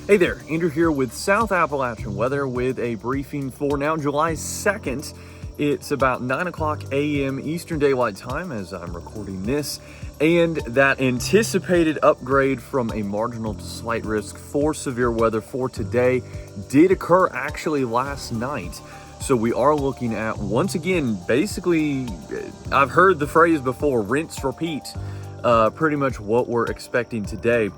Hey there, Andrew here with South Appalachian weather with a briefing for now July 2nd. It's about 9 o'clock a.m. Eastern Daylight Time as I'm recording this, and that anticipated upgrade from a marginal to slight risk for severe weather for today did occur actually last night. So we are looking at, once again, basically, I've heard the phrase before, rinse, repeat, pretty much what we're expecting today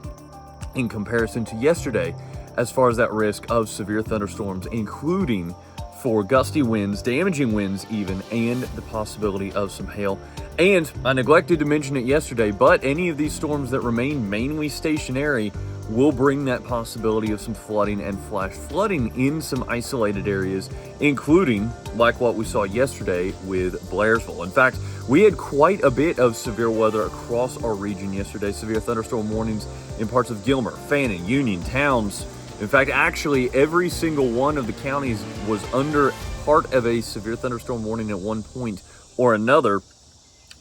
in comparison to yesterday as far as that risk of severe thunderstorms, including for gusty winds, damaging winds even, and the possibility of some hail. And I neglected to mention it yesterday, but any of these storms that remain mainly stationary will bring that possibility of some flooding and flash flooding in some isolated areas, including like what we saw yesterday with Blairsville. In fact, we had quite a bit of severe weather across our region yesterday. Severe thunderstorm warnings in parts of Gilmer, Fannin, Union, Towns. In fact, actually every single one of the counties was under part of a severe thunderstorm warning at one point or another,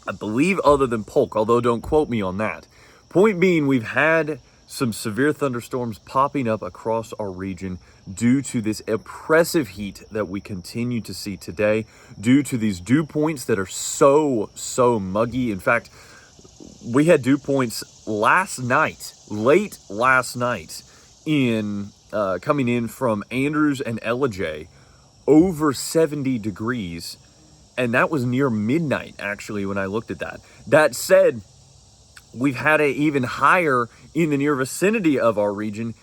I believe, other than Polk, although don't quote me on that. Point being, we've had some severe thunderstorms popping up across our region due to this oppressive heat that we continue to see today, due to these dew points that are so muggy. In fact, we had dew points last night, late last night, in coming in from Andrews and Ellijay, over 70 degrees, and that was near midnight actually when I looked at that. That said, we've had a even higher in the near vicinity of our region.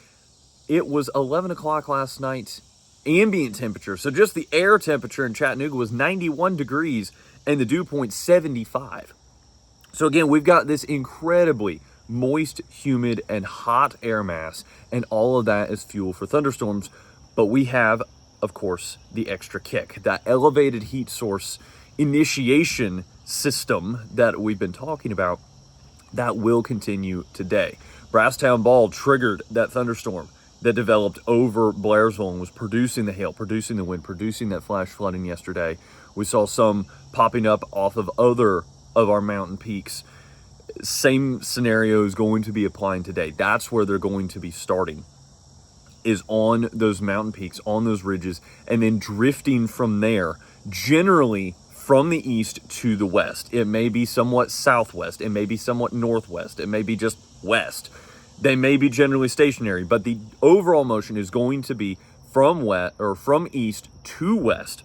It was 11 o'clock last night, ambient temperature, so just the air temperature in Chattanooga was 91 degrees and the dew point 75. So again, we've got this incredibly moist, humid, and hot air mass, and all of that is fuel for thunderstorms. But we have, of course, the extra kick, that elevated heat source initiation system that we've been talking about that will continue today. Brasstown Ball triggered that thunderstorm that developed over Blairsville and was producing the hail, producing the wind, producing that flash flooding yesterday. We saw some popping up off of other of our mountain peaks. Same scenario is going to be applying today. That's where they're going to be starting, is on those mountain peaks, on those ridges, and then drifting from there, generally from the east to the west. It may be somewhat southwest, it may be somewhat northwest, it may be just west. They may be generally stationary, but the overall motion is going to be from west or from east to west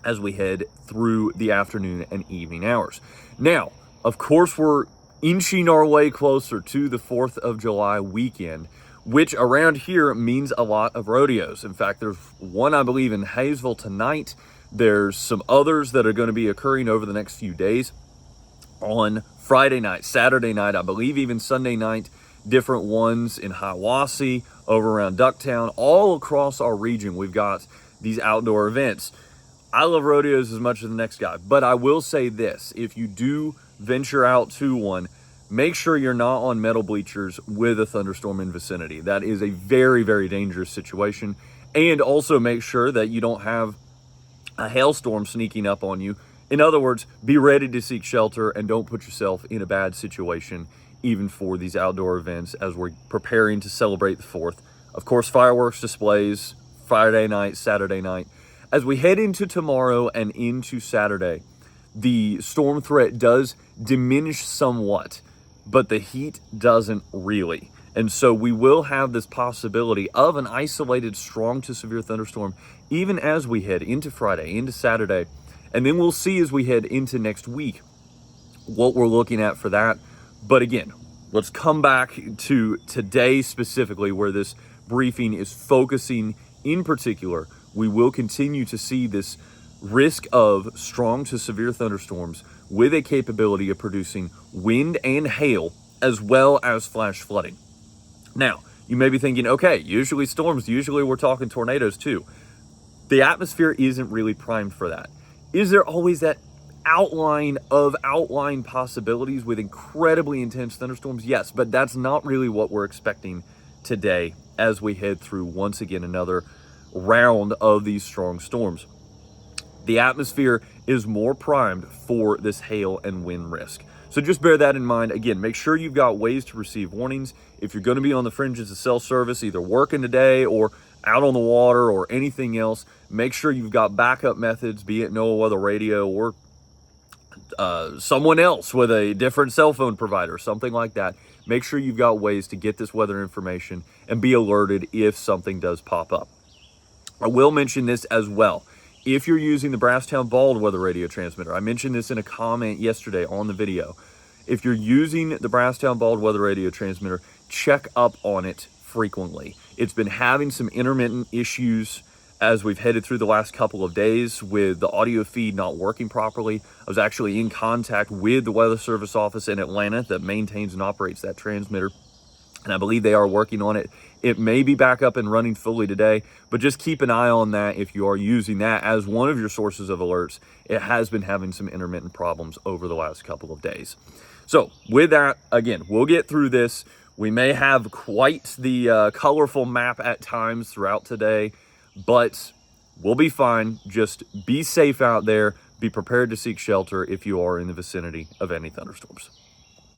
as we head through the afternoon and evening hours. Now, of course, we're inching our way closer to the 4th of July weekend, which around here means a lot of rodeos. In fact, there's one, I believe, in Hayesville tonight. There's some others that are going to be occurring over the next few days on Friday night, Saturday night, I believe even Sunday night, different ones in Hiawassee, over around Ducktown, all across our region. We've got these outdoor events. I love rodeos as much as the next guy, but I will say this: if you do venture out to one, make sure you're not on metal bleachers with a thunderstorm in vicinity. That is a very dangerous situation. And also make sure that you don't have a hailstorm sneaking up on you. In other words, be ready to seek shelter and don't put yourself in a bad situation, even for these outdoor events as we're preparing to celebrate the 4th. Of course, fireworks displays Friday night, Saturday night. As we head into tomorrow and into Saturday, the storm threat does diminish somewhat, but the heat doesn't really. And so we will have this possibility of an isolated strong to severe thunderstorm even as we head into Friday, into Saturday. And then we'll see as we head into next week what we're looking at for that. But again, let's come back to today specifically, where this briefing is focusing in particular. We will continue to see this risk of strong to severe thunderstorms with a capability of producing wind and hail as well as flash flooding. Now, you may be thinking, okay, usually we're talking tornadoes too. The atmosphere isn't really primed for that. Is there always that outline possibilities with incredibly intense thunderstorms? Yes, but that's not really what we're expecting today as we head through once again another round of these strong storms. The atmosphere is more primed for this hail and wind risk. So just bear that in mind. Again, make sure you've got ways to receive warnings. If you're going to be on the fringes of cell service, either working today or out on the water or anything else, make sure you've got backup methods, be it NOAA Weather Radio or someone else with a different cell phone provider, something like that. Make sure you've got ways to get this weather information and be alerted if something does pop up. I will mention this as well. If you're using the Brasstown Bald weather radio transmitter, I mentioned this in a comment yesterday on the video. If you're using the Brasstown Bald weather radio transmitter, check up on it frequently. It's been having some intermittent issues as we've headed through the last couple of days with the audio feed not working properly. I was actually in contact with the Weather Service office in Atlanta that maintains and operates that transmitter, and I believe they are working on it. It may be back up and running fully today, but just keep an eye on that if you are using that as one of your sources of alerts. It has been having some intermittent problems over the last couple of days. So with that, again, we'll get through this. We may have quite the colorful map at times throughout today, but we'll be fine. Just be safe out there. Be prepared to seek shelter if you are in the vicinity of any thunderstorms.